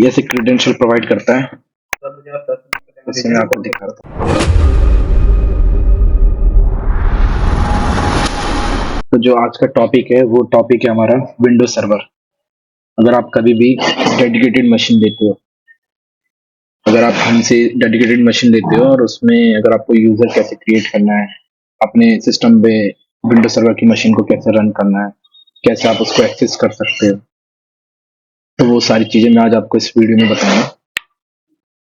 ये ऐसे credential provide करता है। इसे मैं आपको दिखाता हूँ। तो जो आज का टॉपिक है वो टॉपिक है हमारा विंडोज सर्वर। अगर आप कभी भी डेडिकेटेड मशीन लेते हो, अगर आप हमसे डेडिकेटेड मशीन लेते हो और उसमें अगर आपको यूजर कैसे क्रिएट करना है, अपने सिस्टम पे विंडोज सर्वर की मशीन को कैसे रन करना है, कैसे आप उसको एक्सेस कर सकते हो, तो वो सारी चीजें मैं आज आपको इस वीडियो में बताऊंगा।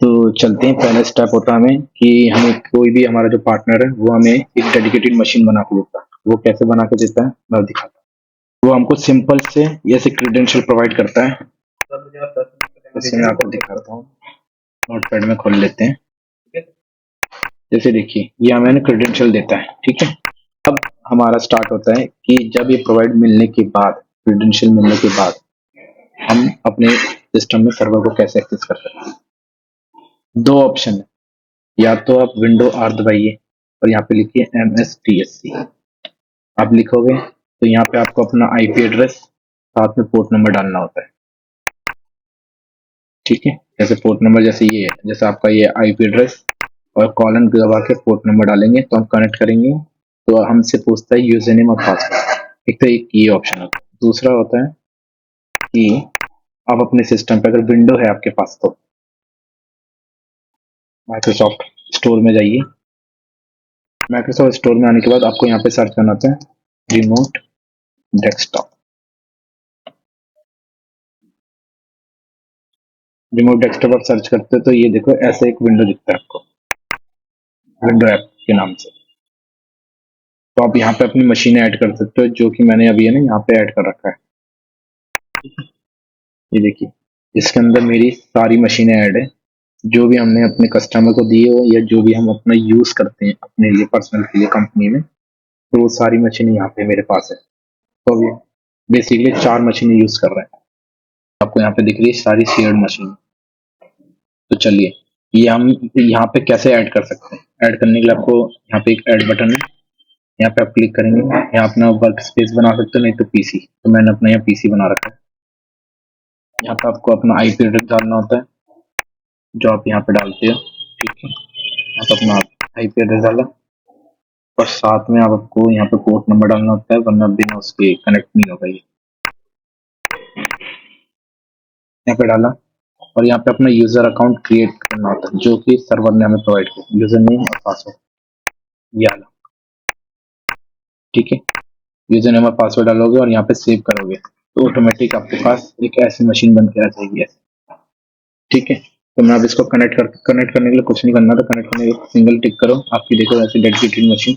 तो चलते हैं। पहला स्टेप होता है हमें कि हमें कोई भी हमारा जो पार्टनर है वो हमें एक डेडिकेटेड मशीन बना के देता है। वो कैसे बना के देता है मैं दिखाता हूँ। वो हमको सिंपल से ऐसे क्रेडेंशियल प्रोवाइड करता है। इसे मैं आपको दिखाता हूँ। नोटपैड में खोल लेते हैं। जैसे देखिए ये हमें क्रेडेंशियल देता है, ठीक है। अब हमारा स्टार्ट होता है कि जब ये प्रोवाइड मिलने के बाद, क्रेडेंशियल मिलने के बाद हम अपने सिस्टम में सर्वर को कैसे एक्सेस कर सकते हैं। दो ऑप्शन है, या तो आप विंडो आर दबाइए और यहाँ पे लिखिए MSTSC। आप लिखोगे तो यहाँ पे आपको अपना IP एड्रेस साथ में पोर्ट नंबर डालना होता है, ठीक है। जैसे पोर्ट नंबर जैसे ये है, जैसे आपका ये IP एड्रेस और कॉलन दबा के पोर्ट नंबर डालेंगे तो हम कनेक्ट करेंगे। तो हमसे पूछता है यूजर नेम और पासवर्ड। एक तो एक ये ऑप्शन होता है। दूसरा होता है कि आप अपने सिस्टम पे अगर विंडो है आपके पास तो माइक्रोसॉफ्ट स्टोर में जाइए। माइक्रोसॉफ्ट स्टोर में आने के बाद आपको यहाँ पे सर्च करना होता है रिमोट डेस्कटॉप। रिमोट डेस्कटॉप आप सर्च करते हो तो ये देखो ऐसे एक विंडो दिखता है आपको, विंडो ऐप के नाम से। तो आप यहाँ पे अपनी मशीनें ऐड कर सकते हो, जो कि मैंने अभी है ना यहाँ पे ऐड कर रखा है। ये देखिए इसके अंदर मेरी सारी मशीनें ऐड है, जो भी हमने अपने कस्टमर को दिए हो या जो भी हम अपना यूज करते हैं अपने लिए पर्सनल के लिए कंपनी में, तो वो सारी मशीनें यहाँ पे मेरे पास है। तो अभी बेसिकली 4 मशीनें यूज कर रहे हैं। आपको यहाँ पे दिख रही है सारी शेयर्ड मशीन। तो चलिए ये हम यहाँ पे कैसे ऐड कर सकते हैं। ऐड करने के लिए आपको यहाँ पे एक ऐड बटन है, यहाँ पे आप क्लिक करेंगे। यहाँ अपना वर्क स्पेस बना सकते हो, नहीं तो पीसी। तो मैंने अपना यहाँ पीसी बना रखा है। यहाँ पे आपको अपना IP एड्रेस डालना होता है, जो आप यहाँ पे डालते हो, ठीक है। आप अपना IP एड्रेस डाला और साथ में आपको यहाँ पे पोर्ट नंबर डालना होता है, वरना बिना उसके कनेक्ट नहीं होगा ये। यहाँ पे डाला और यहाँ पे अपना यूजर अकाउंट क्रिएट करना होता है, जो कि सर्वर ने हमें प्रोवाइड किया, यूजर नेम और पासवर्ड ये डाला, ठीक है। यूजर नेम और पासवर्ड डालोगे और यहाँ पे सेव करोगे तो ऑटोमेटिक आपके पास एक ऐसी मशीन बन के आ जाएगी ऐसे, ठीक है। तो मैं अब इसको कनेक्ट करने के लिए कुछ नहीं करना था। कनेक्ट करने के लिए सिंगल टिक करो, आपकी देखो ऐसी डेडिकेटेड मशीन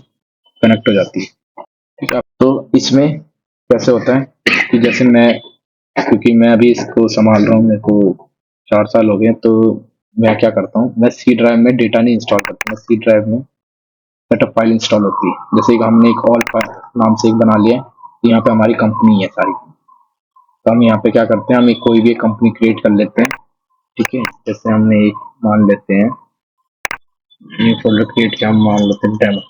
कनेक्ट हो जाती है, ठीक है। तो इसमें कैसे होता है कि जैसे मैं, क्योंकि मैं अभी इसको संभाल रहा हूँ, मेरे को 4 साल हो गए, तो मैं क्या करता हूँ, मैं सी ड्राइव में डेटा नहीं इंस्टॉल करता। मैं सी ड्राइव में सेटअप फाइल इंस्टॉल होती है। जैसे कि हमने एक ऑल फाइल नाम से एक बना लिया है, तो यहाँ पे हमारी कंपनी है सारी। तो हम यहाँ पे क्या करते हैं, हम एक कोई भी एक कंपनी क्रिएट कर लेते हैं, ठीक है। जैसे हमने एक मान लेते हैं, न्यू फोल्डर क्रिएट किया, हम मान लेते हैं डेमो।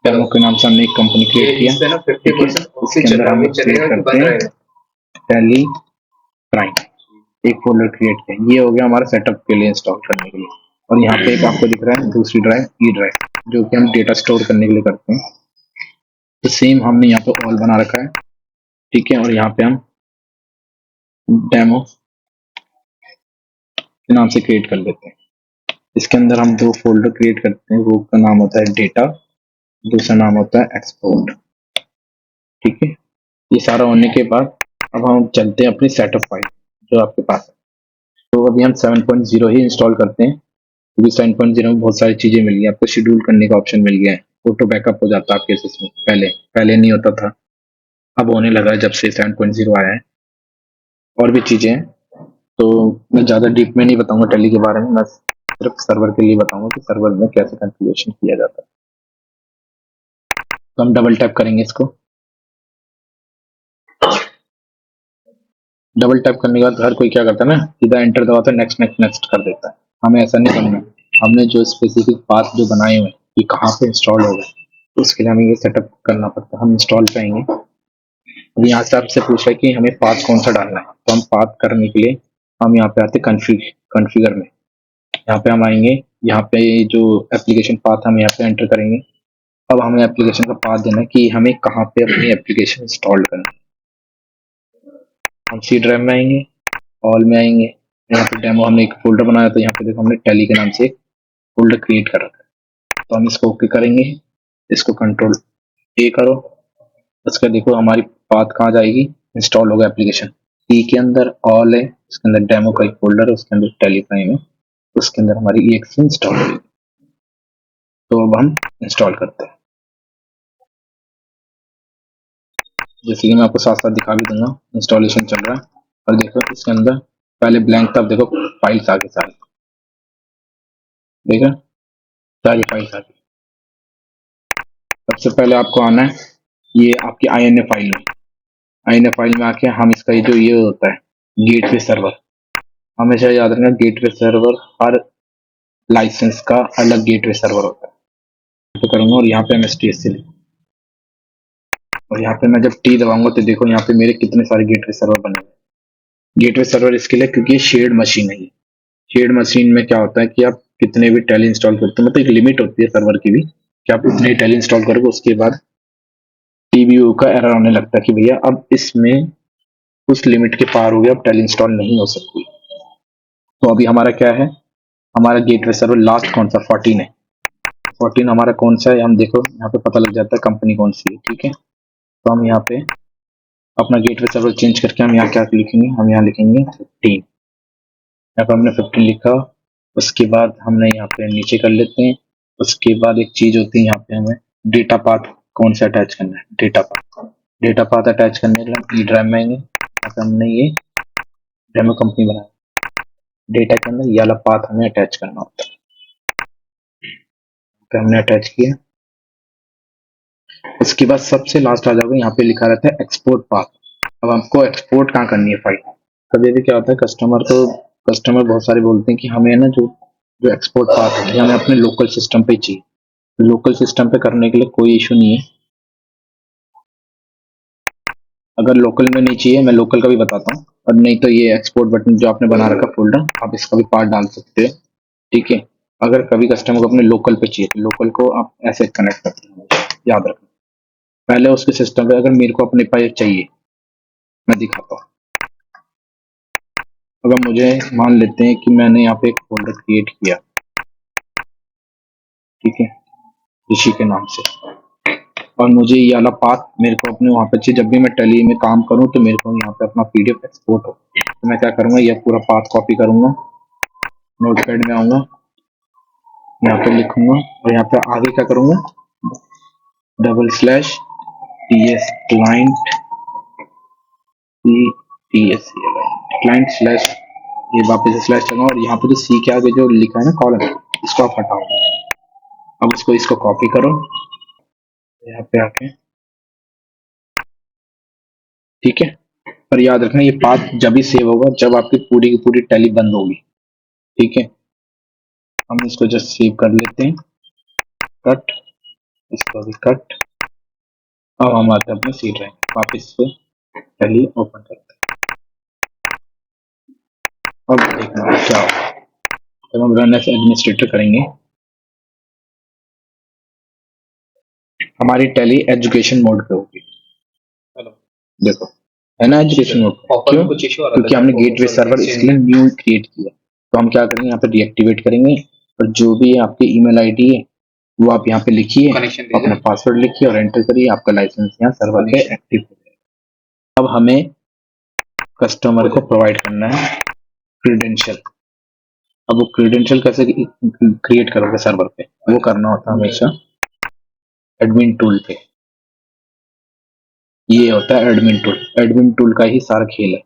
डेमो के नाम से हमने एक कंपनी क्रिएट किया, ठीक है। उसके अंदर हम क्रिएट करते हैं टैली प्राइम, एक फोल्डर क्रिएट किया। ये हो गया हमारा सेटअप के लिए इंस्टॉल करने के लिए। और यहाँ पे एक आपको दिख रहा है दूसरी ड्राइव, ई ड्राइव, जो कि हम डेटा स्टोर करने के लिए करते हैं। तो सेम हमने यहाँ पे ऑल बना रखा है, ठीक है। और यहाँ पे हम डेमो के नाम से क्रिएट कर लेते हैं। इसके अंदर हम 2 फोल्डर क्रिएट करते हैं, वो का नाम होता है डेटा, दूसरा नाम होता है एक्सपोर्ट, ठीक है। ये सारा होने के बाद अब हम चलते हैं अपनी सेटअप फाइल जो आपके पास है। तो अभी हम 7.0 ही इंस्टॉल करते हैं, क्योंकि 7.0 में बहुत सारी चीजें मिल गई। आपको शेड्यूल करने का ऑप्शन मिल गया है, ऑटो बैकअप हो जाता है आपके सिस्टम। पहले पहले नहीं होता था, अब होने लगा है जब से 7.0 आया है। और भी चीजें हैं, तो मैं ज्यादा डीप में नहीं बताऊंगा टैली के बारे में। मैं सिर्फ सर्वर के लिए बताऊंगा कि सर्वर में कैसे कॉन्फ़िगरेशन किया जाता है। तो हम डबल टैप करेंगे इसको। डबल टैप करने के बाद हर कोई क्या करता है ना, सीधा एंटर दबाता है, नेक्स्ट नेक्स्ट नेक्स्ट कर देता है। हमें ऐसा नहीं करना। हमने जो स्पेसिफिक पाथ जो बनाए हुए हैं कि कहाँ पे इंस्टॉल होगा, तो उसके लिए हमें ये सेटअप करना पड़ता है। हम इंस्टॉल पे आएंगे, अब यहाँ से आपसे पूछा है कि हमें पाथ कौन सा डालना है, तो हम पाथ करने के लिए हम यहाँ पे आते हैं कॉन्फ़िगर में। यहाँ पे हम आएंगे, यहाँ पे जो एप्लीकेशन पाथ हम यहाँ पे एंटर करेंगे। अब हमें एप्लीकेशन का पाथ देना है कि हमें कहाँ पे अपनी एप्लीकेशन इंस्टॉल करनी है। हम सी ड्राइव में आएंगे, ऑल में आएंगे, यहाँ पे डेमो हमने एक फोल्डर बनाया था, यहाँ पे देखो हमने टैली के नाम से एक फोल्डर क्रिएट कर रखा है। तो हम इसको ओके करेंगे, इसको कंट्रोल ए करो, उसका देखो हमारी पाथ कहाँ जाएगी, इंस्टॉल होगा एप्लीकेशन। सी के अंदर ऑल है, उसके अंदर डेमो का एक फोल्डर है, उसके अंदर टेलीग्राम है, उसके अंदर हमारी EXE इंस्टॉल होगी। तो अब हम इंस्टॉल करते हैं, जैसे कि मैं आपको साथ साथ दिखा भी दूंगा। इंस्टॉलेशन चल रहा है और देखो इसके अंदर पहले ब्लैंक था, अब देखो फाइल्स आगे सारी, देखा सारी फाइल्स आगे। सबसे पहले आपको आना है ये आपकी INA फाइल में, INA फाइल में आके हम इसका ये होता है गेटवे सर्वर, हमेशा याद रखना गेटवे सर्वर, हर लाइसेंस का अलग गेटवे सर्वर होता है। तो करूंगा और यहाँ पे MSTSC और यहाँ पे मैं जब टी दबाऊंगा तो देखो यहाँ पे मेरे कितने सारे गेटवे सर्वर बने हुए। गेटवे सर्वर इसके लिए क्योंकि ये शेयर्ड मशीन है। शेयर्ड मशीन में क्या होता है कि आप कितने भी टैली इंस्टॉल करते हो, मतलब एक लिमिट होती है सर्वर की भी कि आप उतने ही टैली इंस्टॉल करोगे, उसके बाद TBO का एरर आने लगता है कि भैया अब इसमें उस लिमिट के पार हो गया, अब टैली इंस्टॉल नहीं हो सकती। तो अभी हमारा क्या है, हमारा गेटवे सर्वर लास्ट कौन सा 14 है, 14 हमारा कौन सा है, हम देखो यहाँ पे पता लग जाता है कंपनी कौन सी है। ठीक है, तो हम यहाँ पे अपना गेटवे सर्वर चेंज करके हम यहाँ क्या लिखेंगे, हम यहाँ लिखेंगे 15, यहाँ पे हमने 15 लिखा। उसके बाद हमने यहाँ पे नीचे कर लेते हैं। उसके बाद एक चीज होती है, यहाँ पे हमें डेटा पाथ कौन सा अटैच करना है, डेटा पाथ अटैच करने के लिए हम ई ड्राइव में आएंगे, यहाँ पे हमने ये डेमो कंपनी बनाया, डेटा के अंदर ये वाला पाथ हमें अटैच करना होता है, तो हमने अटैच किया। इसके बाद सबसे लास्ट आ जाओगे, यहाँ पे लिखा रहता है एक्सपोर्ट पाथ। अब हमको एक्सपोर्ट कहाँ करनी है फाइल, कभी भी क्या होता है कस्टमर बहुत सारे बोलते हैं कि हमें ना जो जो एक्सपोर्ट पाथ है हमें अपने लोकल सिस्टम पे चाहिए। लोकल सिस्टम पे करने के लिए कोई इशू नहीं है, अगर लोकल में नहीं चाहिए मैं लोकल का भी बताता हूँ, और नहीं तो ये एक्सपोर्ट बटन जो आपने बना रखा फोल्डर, आप इसका भी पार्ट डाल सकते हो। ठीक है, अगर कभी कस्टमर को अपने लोकल पे चाहिए तो लोकल को आप ऐसे कनेक्ट करते हैं, याद रखना। पहले उसके सिस्टम पे, अगर मेरे को अपने पे चाहिए मैं दिखाता हूँ। अगर मुझे मान लेते हैं कि मैंने यहाँ पे एक फोल्डर क्रिएट किया, ठीक है, ऋषि के नाम से, और मुझे ये वाला पाथ मेरे को अपने वहाँ पे चाहिए, जब भी मैं टैली में काम करूँ तो मेरे को यहाँ पे अपना PDF एक्सपोर्ट हो। तो मैं क्या करूँगा, ये पूरा पाथ कॉपी करूँगा, नोटपैड में आऊँगा, यहाँ पे लिखूंगा और यहाँ पे आगे क्या करूँगा, /ts क्लाइंट क्लाइंट स्लैश, ये वापस से स्लैश लगाऊंगा, और यहाँ पे जो C के आगे जो लिखा है ना कॉलम, इसको आप हटाओ। अब इसको कॉपी करो यहाँ पे आके, ठीक है, पर याद रखना ये पाथ जब ही सेव होगा जब आपकी पूरी की पूरी टैली बंद होगी। ठीक है, हम इसको जस्ट सेव कर लेते हैं, कट, इसको भी कट। अब हम आते हैं अपने C ड्राइव, वापस से टैली ओपन करते हैं। अब देखना क्या होगा, जब हम रन एज एडमिनिस्ट्रेटर करेंगे हमारी टैली एजुकेशन मोड पे होगी। देखो है ना एजुकेशन मोड, क्यों, क्योंकि हमने गेटवे सर्वर इसके लिए न्यू क्रिएट किया। तो हम क्या करेंगे, यहाँ पे डीएक्टिवेट करेंगे, और जो भी आपकी ईमेल आईडी है वो आप यहाँ पे लिखिए, अपना पासवर्ड लिखिए और एंटर करिए, आपका लाइसेंस यहाँ सर्वर पे एक्टिव हो जाएगा। अब हमें कस्टमर को प्रोवाइड करना है क्रीडेंशियल। अब वो क्रीडेंशियल कैसे क्रिएट करोगे सर्वर पे, वो करना होता है हमेशा एडमिन टूल पे। ये होता है एडमिन टूल, एडमिन टूल का ही सारा खेल है।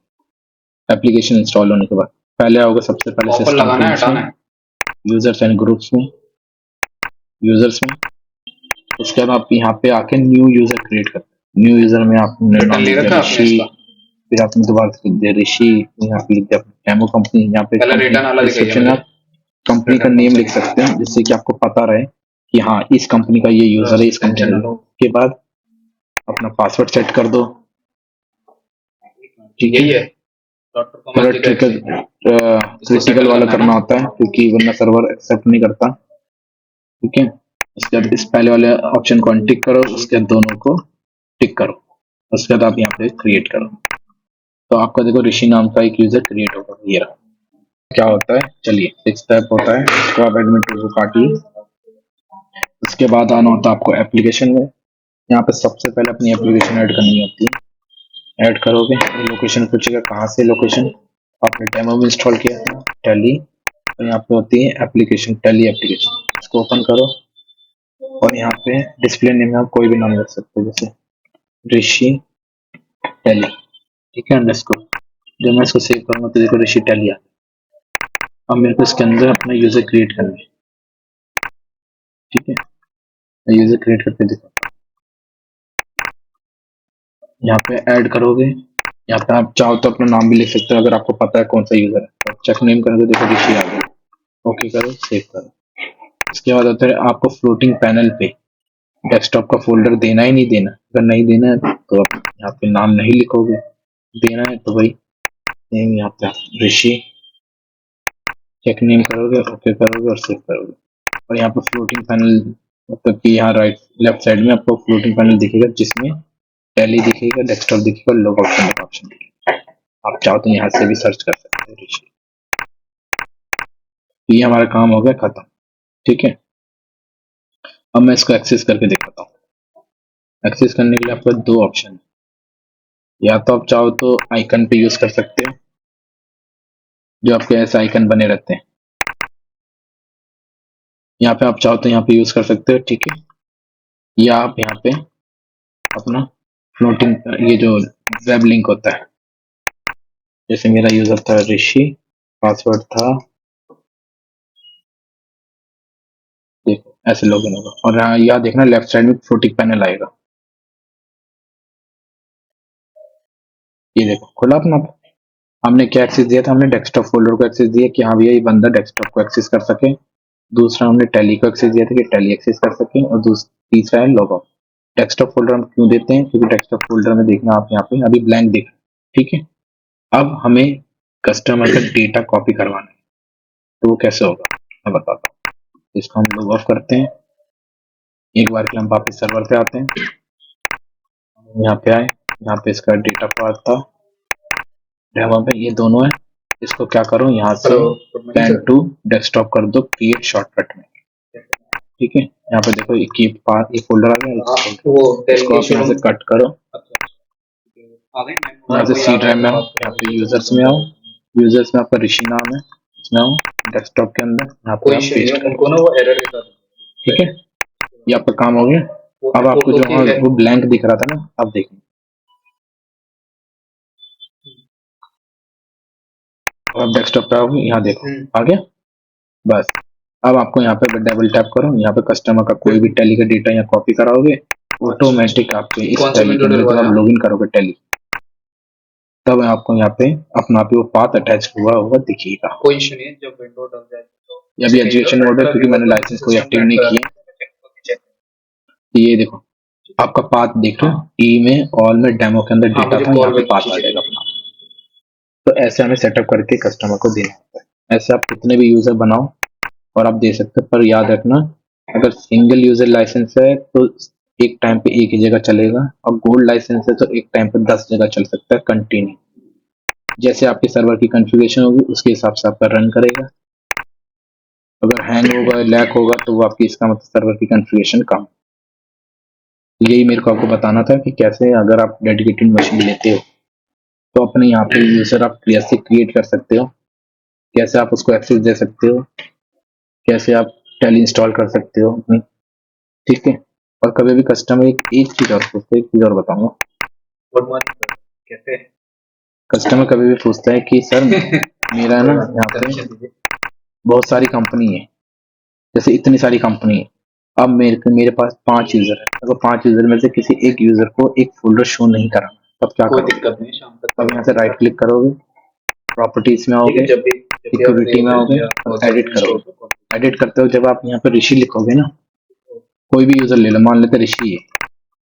एप्लीकेशन इंस्टॉल होने के बाद पहले आओगे सबसे पहले सिस्टम में, यूजर्स एंड ग्रुप्स में, यूजर्स में, उसके बाद आप यहाँ पे आके न्यू यूजर क्रिएट करते हैं। न्यू यूजर में आपने ऋषि, फिर आपने दोबारा लिख दिया ऋषि, यहाँ पे लिख दिया डेमो कंपनी, यहाँ पे डिस्क्रिप्शन में आप कंपनी का नेम लिख सकते हैं जिससे कि आपको पता रहे कि हाँ इस कंपनी का ये यूजर है, इस कंपनी का। के बाद अपना पासवर्ड सेट कर दो, ठीक यही है। है थोड़ा क्रिटिकल वाला करना होता है क्योंकि वरना सर्वर एक्सेप्ट नहीं करता। ठीक है, उसके बाद इस पहले वाले ऑप्शन को अनटिक करो, उसके बाद दोनों को टिक करो, उसके बाद आप यहाँ पे क्रिएट करो, तो आपका देखो ऋषि नाम का एक यूजर क्रिएट होगा। ये रहा। क्या होता है, चलिए 6 स्टेप होता है, इसको आप एडमिन टूल को काटिए। उसके बाद आना होता है आपको एप्लीकेशन में। यहाँ पे सबसे पहले अपनी एप्लीकेशन ऐड करनी होती है। ऐड करोगे, लोकेशन पूछेगा कहाँ से, लोकेशन आपने डेमो में इंस्टॉल किया था टैली, तो यहाँ पे होती है एप्लीकेशन, टैली एप्लीकेशन। इसको ओपन करो और यहाँ पे डिस्प्ले नेम में आप कोई भी नाम रख सकते हो, जैसे ऋषि टैली। ठीक है, अंडरस्कोर। जब मैं इसको सेव करूंगा तो देखो ऋषि टैली आ गया। अब मेरे को इसके अंदर अपना यूजर क्रिएट करना है। ठीक है, मैं यूजर क्रिएट करके देखो, यहाँ पे ऐड करोगे। यहाँ पे आप चाहो तो अपना नाम भी लिख सकते हो अगर आपको पता है कौन सा यूजर है। चेक नेम करोगे, देखो ऋषि आ गया। ओके करो, सेव करो। इसके बाद होता है आपको फ्लोटिंग पैनल पे डेस्कटॉप का फोल्डर देना ही नहीं देना। अगर नहीं देना है तो आप यहाँ पे नाम नहीं लिखोगे, देना है तो भाई नेम यहाँ पे ऋषि चेक नेम करोगे, ओके करोगे और सेव करोगे। और यहाँ पे फ्लोटिंग पैनल, मतलब कि यहाँ राइट लेफ्ट साइड में आपको फ्लोटिंग पैनल दिखेगा जिसमें टैली दिखेगा, डेस्कटॉप दिखेगा, लॉग ऑप्शन का ऑप्शन दिखेगा। आप चाहो तो यहाँ से भी सर्च कर सकते हो ऋषि। ये हमारा काम हो गया खत्म। ठीक है, अब मैं इसको एक्सेस करके दिखाता हूँ। एक्सेस करने के लिए आपको दो ऑप्शन है, या तो आप चाहो तो आइकन पे यूज कर सकते हो, जो आपके ऐसे आइकन बने रहते हैं, यहाँ पे आप चाहो तो यहाँ पे यूज कर सकते हो। ठीक है, या आप यहाँ पे अपना फ्लोटिंग, ये जो वेब लिंक होता है, जैसे मेरा यूजर था ऋषि, पासवर्ड था, देखो ऐसे लॉगिन होगा। और यहाँ देखना लेफ्ट साइड में फ्लोटिंग पैनल आएगा, ये देखो खुला अपना। हमने क्या एक्सेस दिया था, हमने डेस्कटॉप फोल्डर को एक्सेस दिया कि हाँ भैया ये बंदा डेस्कटॉप को एक्सेस कर सके। दूसरा हमने टैली को एक्सेस दिया था कि टैली एक्सेस कर सके। और तीसरा है लॉग आउट। डेस्कटॉप फोल्डर हम क्यों देते हैं, क्योंकि डेस्कटॉप फोल्डर में देखना आप यहाँ पे अभी ब्लैंक दिख रहा है। ठीक है, अब हमें कस्टमर का डेटा कॉपी करवाना है, तो वो कैसे होगा मैं बताता हूँ। इसको हम लॉग ऑफ करते हैं, एक बार के हम वापस सर्वर पे आते हैं, यहाँ पे आए, यहाँ पे इसका डेटा पार्ट था डेमो पे, ये दोनों है। इसको क्या करो, यहाँ से पेन टू डेस्कटॉप कर दो क्रिएट शॉर्टकट में। ठीक है, यहाँ पे देखो ये फोल्डर आ गया, इसको आप यहाँ से कट करो, यहाँ से सी ड्राइव में आओ, यहाँ पे यूजर्स में आओ, यूजर्स में आपका ऋषि नाम है, इसमें आओ, डेस्कटॉप के अंदर यहाँ पे आप पेस्ट करो। ठीक है, ये आपका काम हो गया। अब आपको जो वहाँ वो ब्लैंक दिख रहा था ना, अब देखिए अब डेस्कटॉप पे आओगे, यहाँ देखो आ गया। बस अब आपको यहाँ पे डबल टैप करो, यहाँ पे कस्टमर का कोई भी टैली का डेटा यहाँ कॉपी कराओगे, ऑटोमेटिक आपके इस टैली के अंदर जब आप लॉगिन करोगे टैली, तब आपको यहाँ पे अपना आप वो पाथ अटैच हुआ होगा दिखेगा। कोई इशू नहीं है, जब विंडो डल जाए तो ये भी एजुकेशन मोड है क्योंकि मैंने लाइसेंस कोई एक्टिव नहीं किया। ये देखो आपका पाथ देख रहे हो, ई में ऑल में डेमो के अंदर डेटा था, यहाँ पे पाथ आ जाएगा अपना। तो ऐसे हमें सेटअप करके कस्टमर को देना होता है। ऐसे आप कितने भी यूजर बनाओ और आप दे सकते हो, पर याद रखना अगर सिंगल यूजर लाइसेंस है तो एक टाइम पे एक ही जगह चलेगा, और गोल्ड लाइसेंस है तो एक टाइम पे 10 जगह चल सकता है कंटिन्यू। जैसे आपके सर्वर की कॉन्फ़िगरेशन होगी उसके हिसाब से आपका रन करेगा। अगर हैंग होगा, लैग होगा, तो वो आपकी इसका मतलब सर्वर की कॉन्फ़िगरेशन कम। यही मेरे को आपको बताना था कि कैसे अगर आप डेडिकेटेड मशीन लेते हो तो अपने यहाँ पे यूजर आप कैसे क्रिएट कर सकते हो, कैसे आप उसको एक्सेस दे सकते हो, कैसे आप टैली इंस्टॉल कर सकते हो अपनी। ठीक है, और कभी भी कस्टमर एक चीज और पूछता है, एक चीज और बताऊंगा। गुड मॉर्निंग, कैसे हैं? कस्टमर कभी भी पूछता है कि सर मेरा ना यहाँ पे बहुत सारी कंपनी है, जैसे इतनी सारी कंपनी है, अब मेरे पास 5 यूजर है, अगर 5 यूजर में से किसी एक यूजर को एक फोल्डर शो नहीं करा, तब क्या कोई करोगे? दिक्कत नहीं, शाम तक अब यहाँ से राइट क्लिक करोगे, प्रॉपर्टीज में आओगे, सिक्योरिटी में आओगे, एडिट करोगे। एडिट करते हो जब आप यहाँ पे ऋषि लिखोगे ना, कोई भी यूजर ले लो, मान लेते ऋषि है,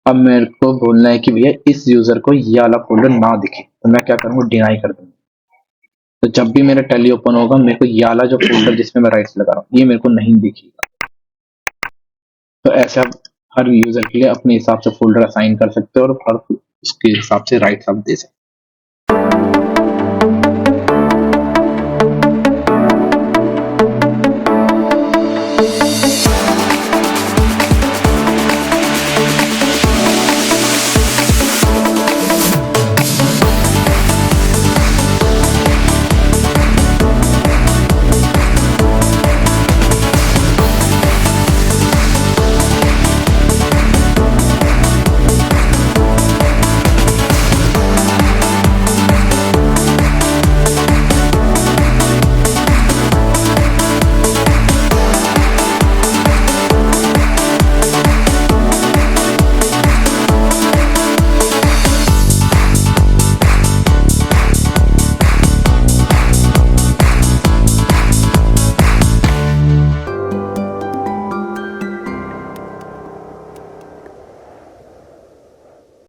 अब मेरे को बोलना है कि भैया इस यूजर को ये वाला फोल्डर ना दिखे, तो मैं क्या करूँगा, डिनाई कर दूंगा। तो जब भी मेरा टैली ओपन होगा, मेरे को ये वाला जो फोल्डर जिसमें मैं राइट्स लगा रहा हूँ, ये मेरे को नहीं दिखेगा। तो ऐसे आप हर यूजर के लिए अपने हिसाब से फोल्डर असाइन कर सकते हो और हर उसके हिसाब से राइट्स आप दे सकते हो।